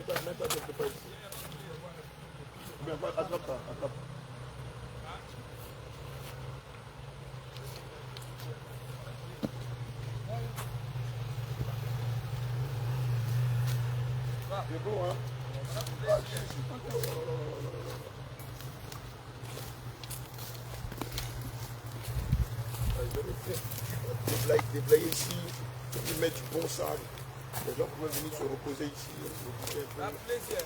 Mets-toi quelque part ici. Mais attrape-toi, attrape. C'est beau, hein? Déblayer ici, ils mettent du bon sable. Les gens pouvaient venir se reposer ici. Un plaisir.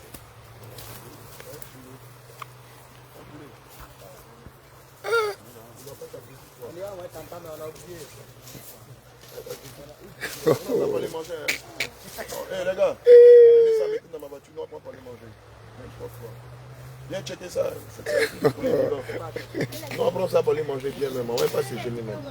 On va pas les manger. Hé les gars, venez ça avec nous dans ma voiture, nous on va pas les manger. N'importe quoi. Viens checker ça. Nous on prend ça pour les manger bien même. On va pas se gêner même.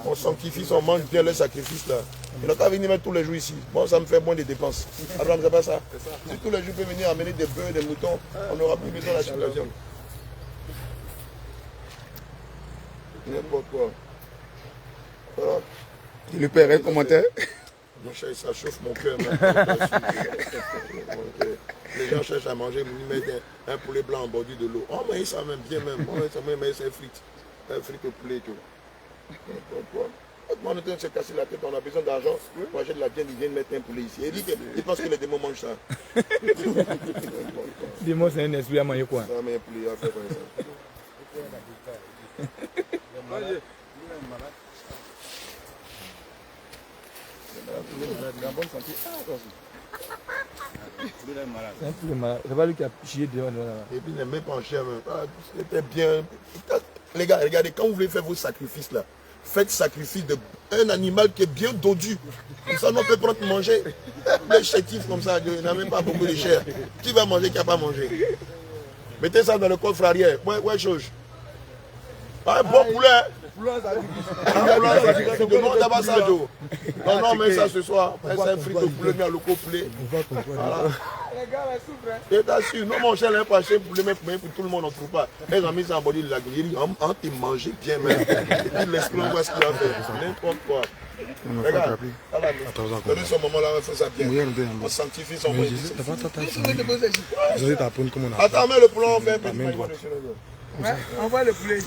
On sanctifie, on mange bien le sacrifice là. Il n'a qu'à venir mettre tous les jours ici. Bon, ça me fait moins de dépenses. Abraham, c'est pas ça. Si tous les jours peut venir amener des bœufs, des moutons, on n'aura plus besoin de la situation. N'importe quoi. Voilà. Tu lui paierais un commentaire? Mon cher, ça chauffe mon cœur. Les gens cherchent à manger, ils mettent un poulet blanc en bordure de l'eau. Oh, mais ça même bien même. Oh, ça même c'est frites. Un frites au poulet. Pourquoi? On est en train de se casser la tête, on a besoin d'argent pour acheter de la viande, ils viennent mettre un poulet ici. Il pense que les démons mangent ça. Les démons, c'est un esprit à manger quoi? Ça met un poulet à faire comme ça. C'est un poulet malade. C'est pas lui qui a chié dehors. Et puis ne met pas en chair. C'était bien. Les gars, regardez, quand vous voulez faire vos sacrifices là, faites sacrifice d'un animal qui est bien dodu. Comme ça, on peut prendre manger. Les chétifs comme ça, il n'a même pas beaucoup de chair. Qui va manger, qui n'a pas mangé? Mettez ça dans le coffre arrière. Ouais, chose. Un bon poulet. Non, d'abord ça, Joe. Non, mais ça ce soir. C'est un frites au poulet, mais à l'eau poulet. Voilà. Les gars, la souffrent. Je t'assure, non, mon cher, n'est pas cher poulet, mais pour tout le monde, on ne trouve pas. Ils ont mis ça en body de la grille. On te mange bien, même. Et puis l'esprit, on voit ce qu'il a fait. N'importe quoi. Regarde, donne ce moment-là, on fait ça bien. On sanctifie son monde. Attends, mais le poulet, on fait un peu. Envoie le poulet.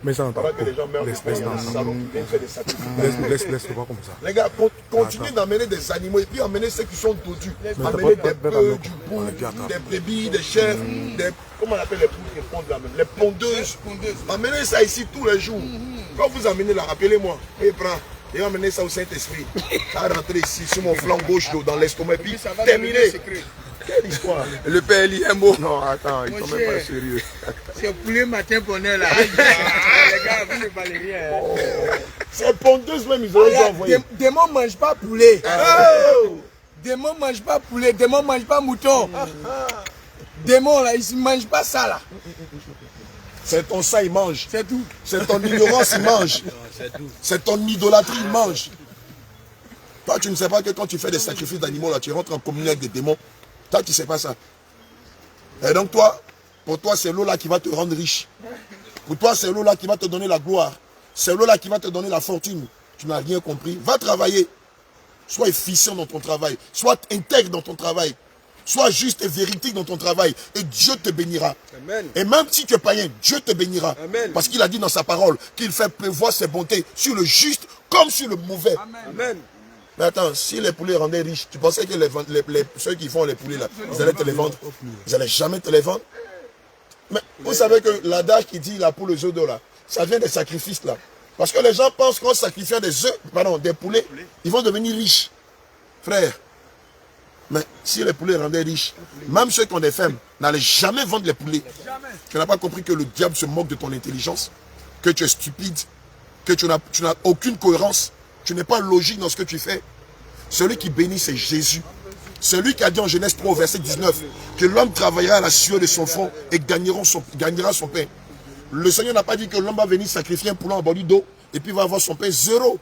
Mais ça, on que les gens meurent des sacrifices. Laisse-le voir comme ça. Les gars, continuez d'amener des animaux et puis amener ceux qui sont dodus. Amenez des bœufs, du bouc, des brebis, des chèvres, comment on appelle les poules qui pondent là même, les pondeuses. Amenez ça ici tous les jours. Quand vous amenez là, rappelez-moi. Et prends. Et amenez ça au Saint-Esprit. Ça va rentrer ici sur mon flanc gauche dans l'estomac et puis terminé. Quelle histoire? Le père lit un mot. Non, attends, ils ne sont même pas sérieux. C'est poulet matin bonheur là. Les gars, vous ne valez rien. C'est pondeuse même, ils auraient envoyé. Démon ne mange pas poulet. Démon ne mange pas poulet. Démon ne mange pas mouton. Démon là, il ne mange pas ça là. C'est ton sang, il mange. C'est tout. C'est ton ignorance, il mange. C'est ton idolâtrie, il mange. Toi, tu ne sais pas que quand tu fais des sacrifices d'animaux, là, tu rentres en communion avec des démons. Toi, tu ne sais pas ça. Et donc, toi, pour toi, c'est l'eau là qui va te rendre riche. Pour toi, c'est l'eau là qui va te donner la gloire. C'est l'eau là qui va te donner la fortune. Tu n'as rien compris. Va travailler. Sois efficient dans ton travail. Sois intègre dans ton travail. Sois juste et véridique dans ton travail. Et Dieu te bénira. Amen. Et même si tu es païen, Dieu te bénira. Amen. Parce qu'il a dit dans sa parole qu'il fait pleuvoir ses bontés sur le juste comme sur le mauvais. Amen. Mais attends, si les poulets rendaient riches, tu pensais que ceux qui font les poulets là, ils allaient te les vendre? Ils n'allaient jamais te les vendre? Mais vous savez que l'adage qui dit la poule aux œufs d'or là, ça vient des sacrifices là. Parce que les gens pensent qu'en sacrifiant des poulets, ils vont devenir riches. Frère, mais si les poulets rendaient riches, même ceux qui ont des fermes n'allaient jamais vendre les poulets. Tu n'as pas compris que le diable se moque de ton intelligence, que tu es stupide, que tu n'as aucune cohérence. Tu n'es pas logique dans ce que tu fais. Celui qui bénit, c'est Jésus. Celui qui a dit en Genèse 3, verset 19, que l'homme travaillera à la sueur de son front et gagnera son pain. Le Seigneur n'a pas dit que l'homme va venir sacrifier un poulet en bordure d'eau et puis va avoir son pain zéro.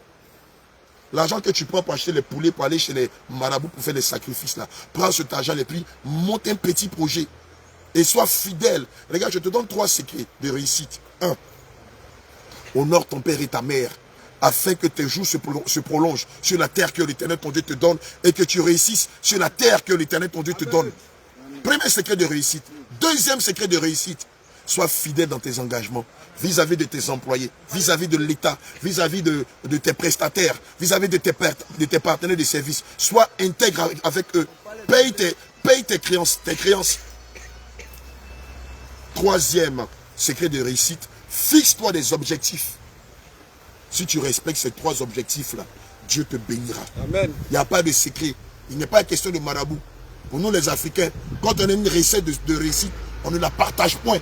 L'argent que tu prends pour acheter les poulets, pour aller chez les marabouts pour faire des sacrifices là, prends cet argent et puis monte un petit projet et sois fidèle. Regarde, je te donne 3 secrets de réussite. 1. Honore ton père et ta mère. afin que tes jours se prolongent sur la terre que l'Éternel ton Dieu te donne et que tu réussisses sur la terre que l'Éternel ton Dieu te donne. Premier secret de réussite. Deuxième secret de réussite, sois fidèle dans tes engagements vis-à-vis de tes employés, vis-à-vis de l'État, vis-à-vis de tes prestataires, vis-à-vis de tes partenaires de service. Sois intègre avec eux. Paye tes créances. Troisième secret de réussite, fixe-toi des objectifs. Si tu respectes ces trois objectifs-là, Dieu te bénira. Amen. Il n'y a pas de secret. Il n'est pas question de marabout. Pour nous les Africains, quand on a une recette de réussite, on ne la partage point.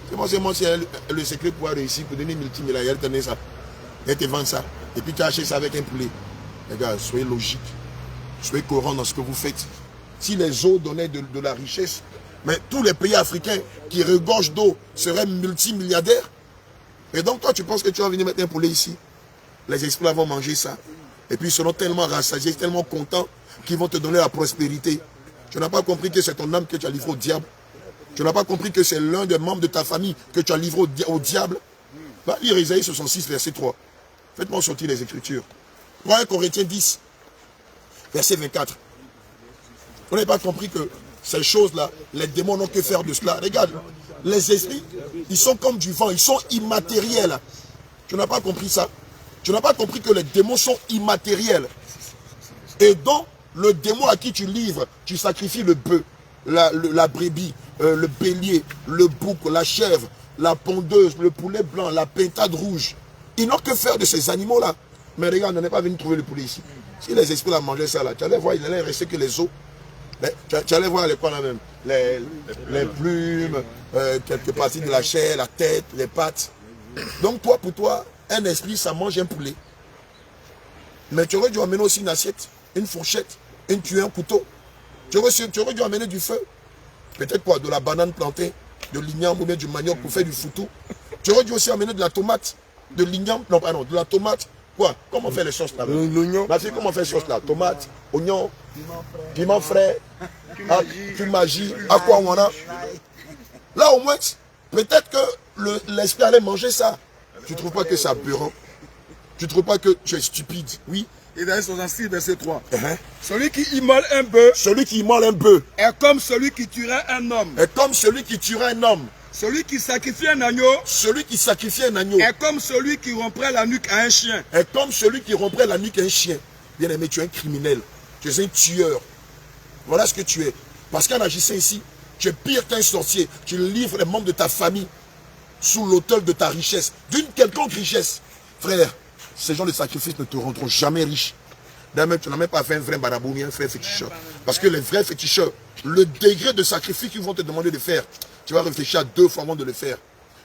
C'est moi, c'est le secret pour réussir, pour donner multimilliardaire, elle tenait ça. Elle te vend ça. Et puis tu as acheté ça avec un poulet. Les gars, soyez logiques. Soyez cohérents dans ce que vous faites. Si les eaux donnaient de la richesse, mais tous les pays africains qui regorgent d'eau seraient multimilliardaires. Et donc toi, tu penses que tu vas venir mettre un poulet ici? Les esclaves vont manger ça. Et puis ils seront tellement rassasiés, tellement contents qu'ils vont te donner la prospérité. Tu n'as pas compris que c'est ton âme que tu as livré au diable. Tu n'as pas compris que c'est l'un des membres de ta famille que tu as livré au diable. Va lire Isaïe 66, verset 3. Faites-moi sortir les Écritures. 1 Corinthiens 10, verset 24. Vous n'avez pas compris que ces choses-là, les démons n'ont que faire de cela. Regarde, les esprits, ils sont comme du vent, ils sont immatériels. Tu n'as pas compris ça? Tu n'as pas compris que les démons sont immatériels. Et donc, le démon à qui tu livres, tu sacrifies le bœuf, la brebis, le bélier, le bouc, la chèvre, la pondeuse, le poulet blanc, la pintade rouge. Ils n'ont que faire de ces animaux-là. Mais regarde, on n'est pas venu trouver le poulet ici. Si les esprits là mangeaient ça là, tu allais voir, il allait rester que les os. Tu allais voir les quoi là même, les plumes, quelques parties de la chair, la tête, les pattes. Donc toi, pour toi, un esprit, ça mange un poulet. Mais tu aurais dû amener aussi une assiette, une fourchette, une cuillère, un couteau. Tu aurais dû amener du feu. Peut-être quoi, de la banane plantée, de l'igname ou bien du manioc pour faire du foutou. Tu aurais dû aussi amener de la tomate, de l'igname, non pardon, de la tomate. Quoi? Comment on fait les sauces là? L'oignon. Ma fille, comment on fait les sauces là? Tomate, oignon, piment frais, magie, aquawana. Là au moins, peut-être que l'esprit allait manger ça. Tu ne trouves pas que c'est aberrant? Tu ne trouves pas que tu es stupide? Oui. Isaïe 66, verset 3. Celui qui immole un bœuf. Celui qui immole un bœuf. Est comme celui qui tuerait un homme. Est comme celui qui tuerait un homme. Celui qui sacrifie un agneau. Celui qui sacrifie un agneau. Est comme celui qui romprait la nuque à un chien. Est comme celui qui romprait la nuque à un chien. Bien aimé, tu es un criminel. Tu es un tueur. Voilà ce que tu es. Parce qu'en agissant ici, tu es pire qu'un sorcier. Tu livres les membres de ta famille sous l'autel de ta richesse. D'une quelconque richesse. Frère, ces gens de sacrifice ne te rendront jamais riche. D'ailleurs, tu n'as même pas fait un vrai marabout ni un vrai féticheur. Parce que les vrais féticheurs, le degré de sacrifice qu'ils vont te demander de faire, tu vas réfléchir à 2 fois avant de le faire.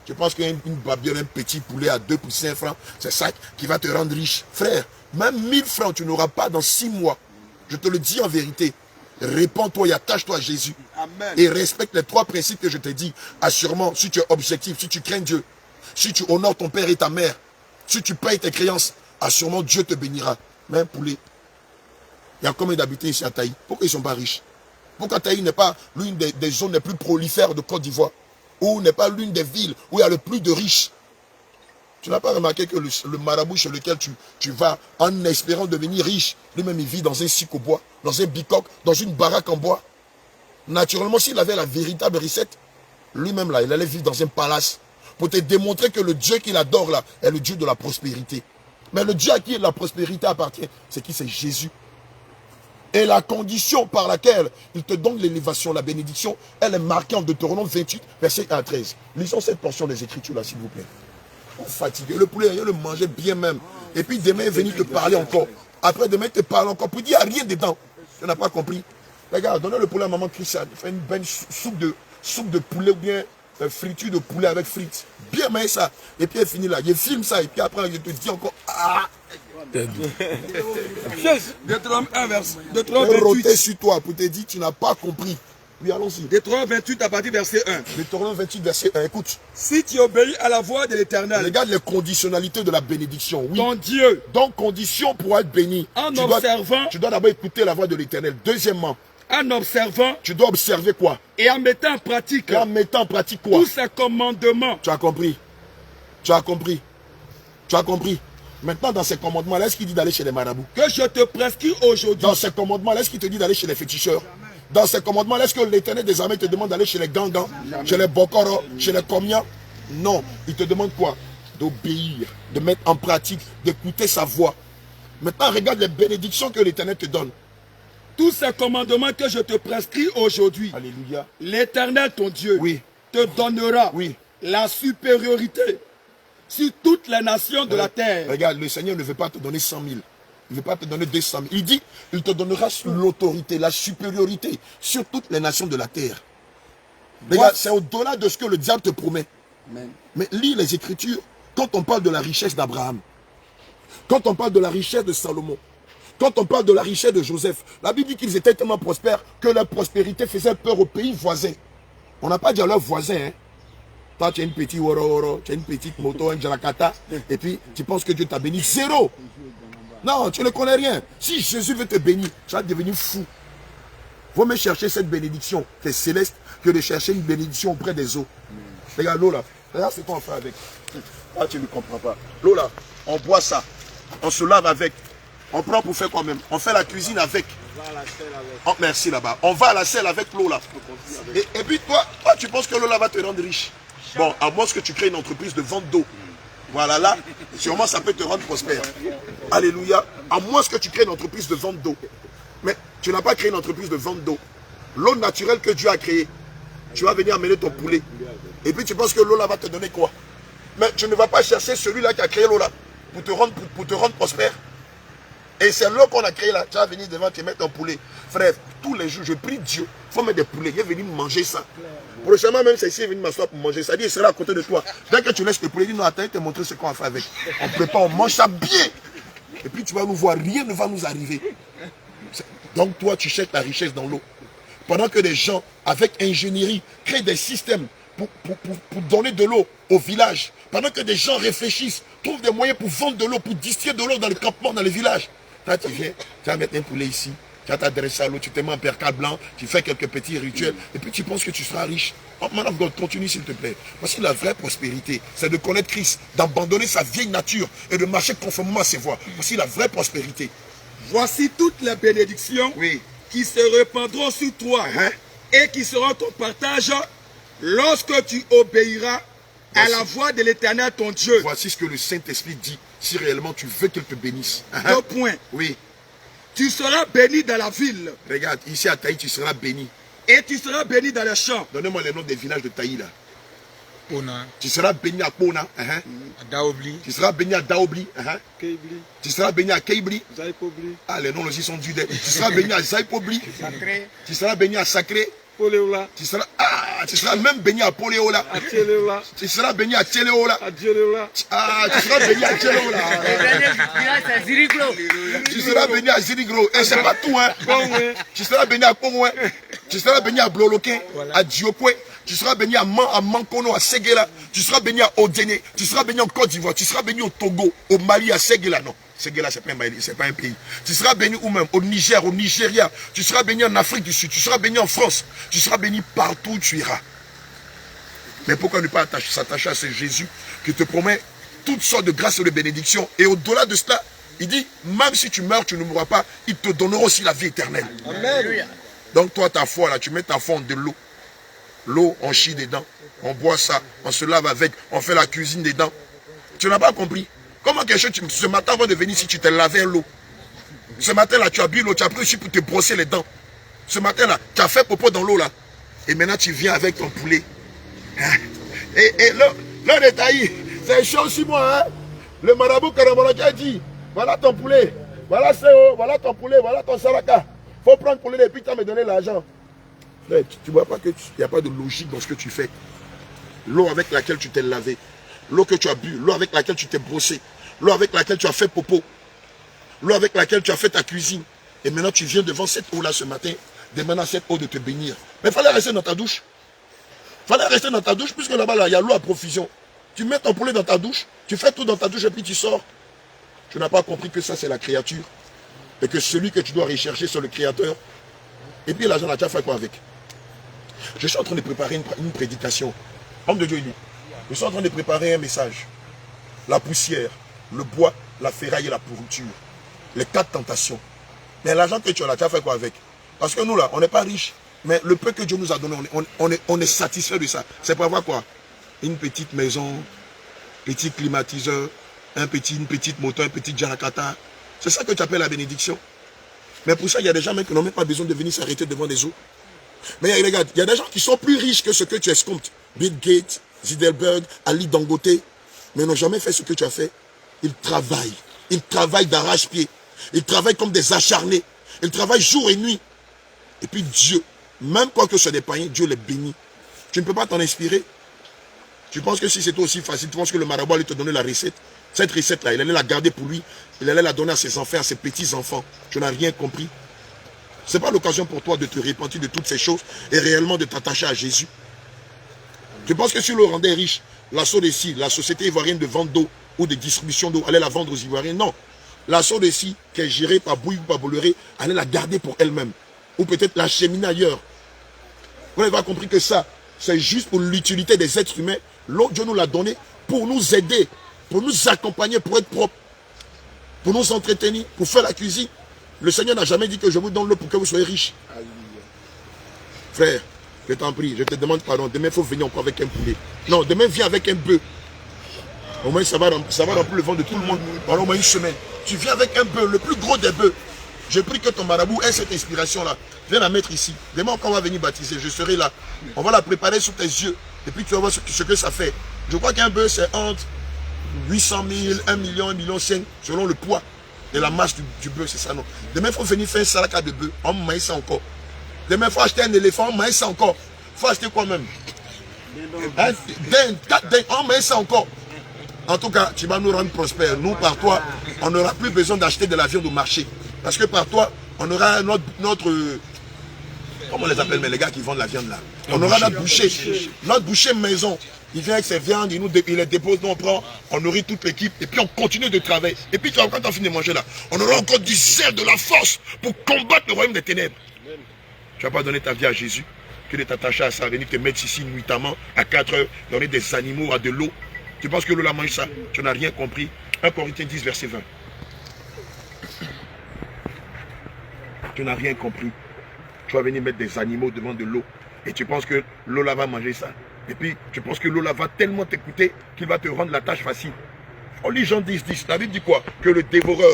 Tu penses qu'une babiole, un petit poulet à 2 pour 5 francs, c'est ça qui va te rendre riche. Frère, même 1000 francs, tu n'auras pas dans 6 mois. Je te le dis en vérité. Répands-toi et attache-toi à Jésus. Amen. Et respecte les 3 principes que je t'ai dit. Assurément, si tu es objectif, si tu crains Dieu, si tu honores ton père et ta mère, si tu payes tes créances, assurément Dieu te bénira. Mais un poulet, il y a combien d'habitants ici à Taï? Pourquoi ils ne sont pas riches? Pourquoi Taï n'est pas l'une des zones les plus prolifères de Côte d'Ivoire? Ou n'est pas l'une des villes où il y a le plus de riches? Tu n'as pas remarqué que le marabout chez lequel tu vas en espérant devenir riche, lui-même il vit dans un cycle au bois, dans un bicoque, dans une baraque en bois. Naturellement, s'il avait la véritable recette, lui-même là, il allait vivre dans un palace pour te démontrer que le Dieu qu'il adore là est le Dieu de la prospérité. Mais le Dieu à qui la prospérité appartient, c'est qui? C'est Jésus. Et la condition par laquelle il te donne l'élévation, la bénédiction, elle est marquée en Deutéronome 28, verset 1 à 13. Lisons cette portion des Écritures là, s'il vous plaît. On fatigué. Le poulet, il le mangeait bien même. Et puis demain, il est venu te parler encore. Après demain, il te parle encore. Pour dire, il n'y a rien dedans. Tu n'as pas compris. Regarde, donnez le poulet à maman Christiane. Fais une bonne soupe de poulet ou bien friture de poulet avec frites. Bien mais ça. Et puis il finit là. Il filme ça. Et puis après, je te dis encore. Ah! Deutéronome 1, verset roter sur toi pour te dire tu n'as pas compris. Oui, allons-y. Deutéronome 28 à partir du verset 1. Deutéronome 28, verset 1. Écoute. Si tu obéis à la voix de l'Éternel. Regarde les conditionnalités de la bénédiction. Oui. Ton Dieu. Donc, condition pour être béni. En observant. Tu dois d'abord écouter la voix de l'Éternel. Deuxièmement. En observant. Tu dois observer quoi? Et en mettant en pratique. Et en mettant en pratique quoi? Tous ces commandements. Tu as compris. Tu as compris. Tu as compris. Maintenant, dans ces commandements-là, est-ce qu'il dit d'aller chez les marabouts? Que je te prescris aujourd'hui. Dans ces commandements-là, est-ce qu'il te dit d'aller chez les féticheurs? Dans ces commandements-là, est-ce que l'Éternel des armées te demande d'aller chez les Gangans, chez les Bokoro, chez les Komians? Non. Il te demande quoi? D'obéir, de mettre en pratique, d'écouter sa voix. Maintenant, regarde les bénédictions que l'Éternel te donne. Tous ces commandements que je te prescris aujourd'hui, Alléluia. l'Éternel ton Dieu Oui. te donnera Oui. la supériorité sur toutes les nations de la terre. Regarde, le Seigneur ne veut pas te donner 100 000. Il ne veut pas te donner 200 000. Il dit, il te donnera l'autorité, la supériorité sur toutes les nations de la terre. Regarde, c'est au-delà de ce que le diable te promet. Amen. Mais lis les Écritures. Quand on parle de la richesse d'Abraham, quand on parle de la richesse de Salomon, quand on parle de la richesse de Joseph, la Bible dit qu'ils étaient tellement prospères que leur prospérité faisait peur aux pays voisins. On n'a pas dit à leurs voisins, hein. Toi, tu as une petite woro, tu as une petite moto, un jalakata, et puis tu penses que Dieu t'a béni. Zéro. Non, tu ne connais rien. Si Jésus veut te bénir, tu vas devenir fou. Vaut mieux chercher cette bénédiction qui est céleste que de chercher une bénédiction auprès des eaux. Regarde l'eau là. Regarde ce qu'on fait avec. Ah, tu ne comprends pas. L'eau là, on boit ça. On se lave avec. On prend pour faire quoi même? On fait la cuisine avec. Oh, merci là-bas. On va à la selle avec l'eau là. Et puis toi, tu penses que l'eau là va te rendre riche. Bon, à moins que tu crées une entreprise de vente d'eau. Voilà, là, sûrement ça peut te rendre prospère. Alléluia. À moins que tu crées une entreprise de vente d'eau. Mais tu n'as pas créé une entreprise de vente d'eau. L'eau naturelle que Dieu a créée, tu vas venir amener ton poulet. Et puis tu penses que l'eau là va te donner quoi? Mais tu ne vas pas chercher celui-là qui a créé l'eau là pour te rendre prospère. Et c'est l'eau qu'on a créé là. Tu vas venir devant, tu mettre ton poulet. Frère, tous les jours, je prie Dieu. Il faut mettre des poulets. Il est venu manger ça. Prochainement, même, c'est ici, il est venu m'asseoir pour manger ça. Il sera à côté de toi. Dès que tu laisses le poulet, il dit non, attends, il te montrer ce qu'on va faire avec. On prépare, on mange ça bien. Et puis tu vas nous voir, rien ne va nous arriver. Donc toi, tu cherches la richesse dans l'eau. Pendant que des gens, avec ingénierie, créent des systèmes pour donner de l'eau au village. Pendant que des gens réfléchissent, trouvent des moyens pour vendre de l'eau, pour distiller de l'eau dans le campement, dans les villages. Là, tu viens, tu vas mettre un poulet ici, tu vas t'adresser à l'eau, tu te mets en percal blanc, tu fais quelques petits rituels, et puis tu penses que tu seras riche. Oh, man of God, continue s'il te plaît. Parce que la vraie prospérité, c'est de connaître Christ, d'abandonner sa vieille nature et de marcher conformément à ses voies. Voici la vraie prospérité. Voici toutes les bénédictions qui se répandront sur toi et qui seront ton partage lorsque tu obéiras à la voix de l'Éternel ton Dieu. Voici ce que le Saint-Esprit dit, si réellement tu veux qu'il te bénisse. 2 points. Oui. Tu seras béni dans la ville. Regarde, ici à Taï, tu seras béni. Et tu seras béni dans les champs. Donnez-moi les noms des villages de Taï là. Pona, Tu seras béni à Pona. Daobli, Tu seras béni à Daobli. Keibli, Tu seras béni à Keibli. Zaipobli, Ah, les noms aussi sont durs. Tu seras béni à Zaipobli. Sacré, Tu seras béni à Sacré. Poléola, Tu seras même béni à Poléola. Atchéléola, Tu seras béni à Tchéléola. Adjéléola, Ah, tu seras béni à Tchéléola. Tu seras béni à Zirigro. Et c'est pas tout, hein. Tu seras béni à Kongoué. Tu seras béni à Bloloquin, à Diopoué. Tu seras béni à Mankono, à Séguéla. Tu seras béni à Odéné. Tu seras béni en Côte d'Ivoire. Tu seras béni au Togo, au Mali, à Séguéla. Non, Séguéla, c'est pas un Mali, c'est pas un pays. Tu seras béni où même? Au Niger, au Nigeria. Tu seras béni en Afrique du Sud. Tu seras béni en France. Tu seras béni partout où tu iras. Mais pourquoi ne pas s'attacher à ce Jésus qui te promet toutes sortes de grâces et de bénédictions? Et au-delà de cela, il dit, même si tu meurs, tu ne mourras pas, il te donnera aussi la vie éternelle. Amen. Donc toi, ta foi, là, tu mets ta foi de l'eau. L'eau, on chie dedans, on boit ça, on se lave avec, on fait la cuisine dedans. Tu n'as pas compris? Comment quelque chose, ce matin, avant de venir, si tu t'es lavé l'eau. Ce matin-là, tu as bu l'eau, tu as pris aussi pour te brosser les dents. Ce matin-là, tu as fait popo dans l'eau, là. Et maintenant, tu viens avec ton poulet. Et l'eau de Taï, c'est chaud aussi, moi, hein. Le marabout Karamara qui a dit, voilà ton poulet, voilà CO, voilà ton poulet, voilà ton saraka. Faut prendre poulet et puis tu vas me donner l'argent. Tu ne vois pas qu'il n'y a pas de logique dans ce que tu fais. L'eau avec laquelle tu t'es lavé, l'eau que tu as bu, l'eau avec laquelle tu t'es brossé, l'eau avec laquelle tu as fait popo, l'eau avec laquelle tu as fait ta cuisine. Et maintenant tu viens devant cette eau-là ce matin, demandant à cette eau de te bénir. Mais il fallait rester dans ta douche. Il fallait rester dans ta douche, puisque là-bas, là, il y a l'eau à profusion. Tu mets ton poulet dans ta douche, tu fais tout dans ta douche et puis tu sors. Tu n'as pas compris que ça, c'est la créature. Et que celui que tu dois rechercher, c'est le créateur. Et puis l'argent, là, tu as fait quoi avec? Je suis en train de préparer une prédication. Homme de Dieu, il dit, je suis en train de préparer un message. La poussière, le bois, la ferraille et la pourriture. Les 4 tentations. Mais l'argent que tu as là, tu as fait quoi avec? Parce que nous là, on n'est pas riches. Mais le peu que Dieu nous a donné, on est satisfait de ça. C'est pour avoir quoi? Une petite maison, petit climatiseur, une petite moto, un petit Jarakata. C'est ça que tu appelles la bénédiction. Mais pour ça, il y a des gens même qui n'ont même pas besoin de venir s'arrêter devant des eaux. Mais regarde, il y a des gens qui sont plus riches que ce que tu escomptes. Bill Gates, Zuckerberg, Ali Dangote, mais n'ont jamais fait ce que tu as fait. Ils travaillent d'arrache-pied. Ils travaillent comme des acharnés. Ils travaillent jour et nuit. Et puis Dieu, même quand que ce n'est des païens, Dieu les bénit. Tu ne peux pas t'en inspirer. Tu penses que si c'était aussi facile, tu penses que le marabout allait te donner la recette? Cette recette-là, il allait la garder pour lui. Il allait la donner à ses enfants, à ses petits-enfants. Tu n'as rien compris. Ce n'est pas l'occasion pour toi de te repentir de toutes ces choses et réellement de t'attacher à Jésus. Tu penses que si le rendait riche, la SODECI, la Société Ivoirienne de vente d'eau ou de distribution d'eau, allait la vendre aux Ivoiriens? Non. La SODECI, qui est gérée par Bouille ou par Bolloré, allait la garder pour elle-même. Ou peut-être la cheminer ailleurs. Vous n'avez pas compris que ça, c'est juste pour l'utilité des êtres humains. L'autre Dieu nous l'a donné pour nous aider, pour nous accompagner, pour être propre, pour nous entretenir, pour faire la cuisine. Le Seigneur n'a jamais dit que je vous donne l'eau pour que vous soyez riches. Frère, je t'en prie, je te demande pardon. Demain, il faut venir encore avec un poulet. Non, demain, viens avec un bœuf. Au moins, ça va remplir le ventre de tout le monde pendant au moins une semaine. Tu viens avec un bœuf, le plus gros des bœufs. Je prie que ton marabout ait cette inspiration-là. Viens la mettre ici. Demain, quand on va venir baptiser, je serai là. On va la préparer sous tes yeux. Et puis, tu vas voir ce que ça fait. Je crois qu'un bœuf, c'est entre 800 000, 1 million, 1,5 million, selon le poids et la masse du bœuf, c'est ça, non? Demain, il faut venir faire un salaka de bœuf. On maïs ça encore. Demain, il faut acheter un éléphant, on maïs ça encore. Il faut acheter quoi même? On maïs ça encore. En tout cas, tu vas nous rendre prospères. Nous, par toi, on n'aura plus besoin d'acheter de la viande au marché. Parce que par toi, on aura notre comment on les appelle, mais les gars qui vendent la viande là. On aura notre boucher maison. Il vient avec ses viandes, il les dépose, nous on prend, on nourrit toute l'équipe, et puis on continue de travailler. Et puis quand on finit de manger là, on aura encore du zèle, de la force pour combattre le royaume des ténèbres. Tu vas pas donner ta vie à Jésus, que de t'attacher à ça, venir te mettre ici nuitamment à 4 heures, donner des animaux à de l'eau. Tu penses que l'eau la mange ça? Tu n'as rien compris. 1 Corinthiens 10, verset 20. Tu n'as rien compris. Tu vas venir mettre des animaux devant de l'eau. Et tu penses que l'eau là va manger ça. Et puis tu penses que l'eau là va tellement t'écouter qu'il va te rendre la tâche facile. On lit Jean 10, 10. La Bible dit quoi? Que le dévoreur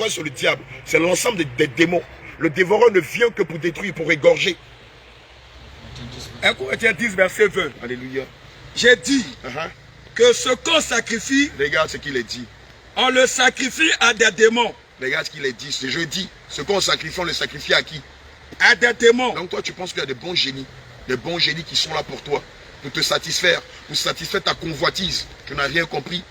c'est le diable. C'est l'ensemble des démons. Le dévoreur ne vient que pour détruire, pour égorger. 1 Corinthiens 10, verset 20. Alléluia. J'ai dit que ce qu'on sacrifie, regarde ce qu'il est dit. On le sacrifie à des démons. Regarde ce qu'il est dit. C'est jeudi. Ce qu'on sacrifie, on le sacrifie à qui? À des démons. Donc toi, tu penses qu'il y a des bons génies qui sont là pour toi, pour te satisfaire, pour satisfaire ta convoitise. Tu n'as rien compris.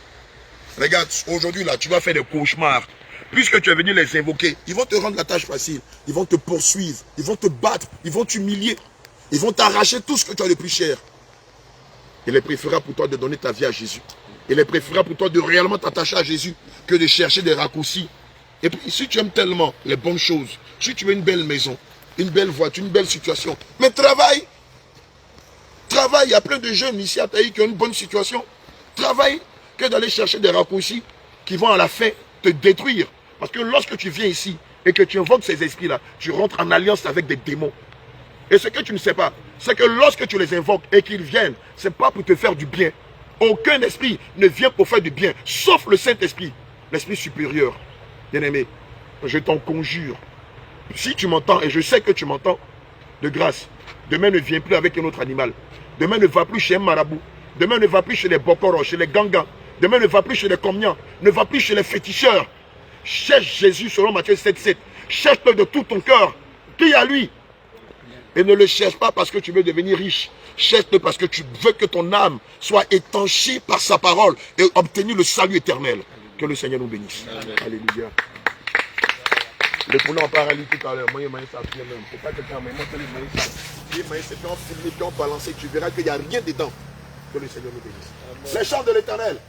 Regarde, aujourd'hui là, tu vas faire des cauchemars. Puisque tu es venu les invoquer, ils vont te rendre la tâche facile. Ils vont te poursuivre, ils vont te battre, ils vont t'humilier. Ils vont t'arracher tout ce que tu as de plus cher. Il est préférable pour toi de donner ta vie à Jésus. Il est préférable pour toi de réellement t'attacher à Jésus que de chercher des raccourcis. Et puis, si tu aimes tellement les bonnes choses, si tu veux une belle maison, une belle voiture, une belle situation, mais travaille. Travaille. Il y a plein de jeunes ici à Taï qui ont une bonne situation. Travaille que d'aller chercher des raccourcis qui vont à la fin te détruire. Parce que lorsque tu viens ici et que tu invoques ces esprits-là, tu rentres en alliance avec des démons. Et ce que tu ne sais pas, c'est que lorsque tu les invoques et qu'ils viennent, ce n'est pas pour te faire du bien. Aucun esprit ne vient pour faire du bien, sauf le Saint-Esprit, l'Esprit supérieur. Bien-aimé, je t'en conjure. Si tu m'entends, et je sais que tu m'entends, de grâce, demain ne viens plus avec un autre animal. Demain ne va plus chez un marabout. Demain ne va plus chez les Bokoro, chez les Gangas. Demain ne va plus chez les Comians. Ne va plus chez les féticheurs. Cherche Jésus selon Matthieu 7,7. Cherche-le de tout ton cœur. Prie à lui. Et ne le cherche pas parce que tu veux devenir riche. Cherche-le parce que tu veux que ton âme soit étanchie par sa parole et obtenir le salut éternel. Que le Seigneur nous bénisse. Amen. Alléluia. Le poulet en parallèle tout à l'heure. Moi, il m'a dit ça bien même. C'est pas quelqu'un, mais moi, je l'ai dit. Il m'a dit, c'est en filmé, puis en balancé. Tu verras qu'il n'y a rien dedans. Que le Seigneur nous bénisse. Les chants de l'Éternel.